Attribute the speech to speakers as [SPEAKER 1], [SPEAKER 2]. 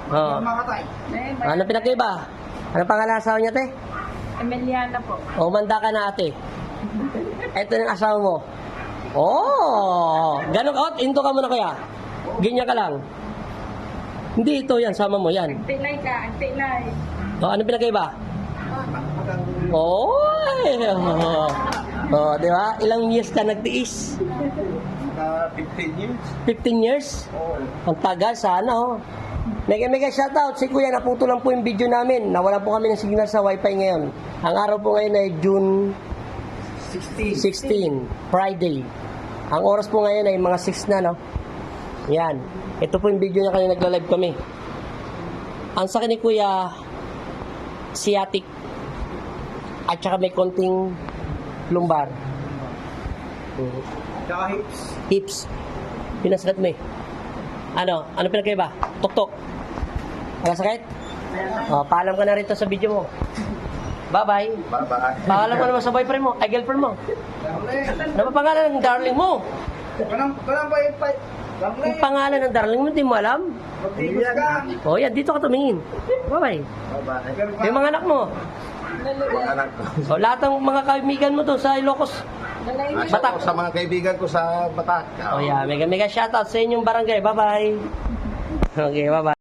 [SPEAKER 1] Oo. Ano pinagkaiba? Ano pangalan asawa niya, te?
[SPEAKER 2] Emiliana po.
[SPEAKER 1] O, manda ka na, ate. Ito yung asawa mo. Oh, ganun ka. Into ka muna kaya. Ganyan ka lang. Hindi ito yan, sama mo yan.
[SPEAKER 2] Agtilay ka, agtilay.
[SPEAKER 1] O, ano pinagkaiba? Oh, oh, di ba? Ilang years ka nagtiis?
[SPEAKER 3] 15 years.
[SPEAKER 1] 15 years? Ang tagal, sana oh. Mega shoutout si Kuya, naputo lang po yung video namin. Nawala po kami ng signal sa wifi ngayon. Ang araw po ngayon ay June 16, Friday. Ang oras po ngayon ay mga 6 na, no? Yan. Ito po yung video niya kanina nagla-live kami. Ang sakit ni Kuya, sciatic. At saka may konting lumbar.
[SPEAKER 3] Tsaka hips.
[SPEAKER 1] Hips. Pinasakit mo eh. Ano? Ano pinagkaiba? Tuktok. Ano sakit? Paalam ka na rito sa video mo. Bye-bye.
[SPEAKER 3] Bye-bye.
[SPEAKER 1] Paalam ka naman sa boyfriend mo. Ay, girlfriend mo. Ano ba pangalan ng darling mo?
[SPEAKER 3] Walang pa.
[SPEAKER 1] Yung pangalan ng darling mo, hindi mo alam? O yan, dito ka tumingin. Bye-bye.
[SPEAKER 3] Bye-bye.
[SPEAKER 1] Yung mga anak mo.
[SPEAKER 3] Anak ko.
[SPEAKER 1] O lahat ng mga kaibigan mo to sa Ilocos.
[SPEAKER 3] Batak. Sa mga kaibigan ko sa Batak.
[SPEAKER 1] O yan, mega shoutout sa inyong barangay. Bye-bye. Okay, bye-bye.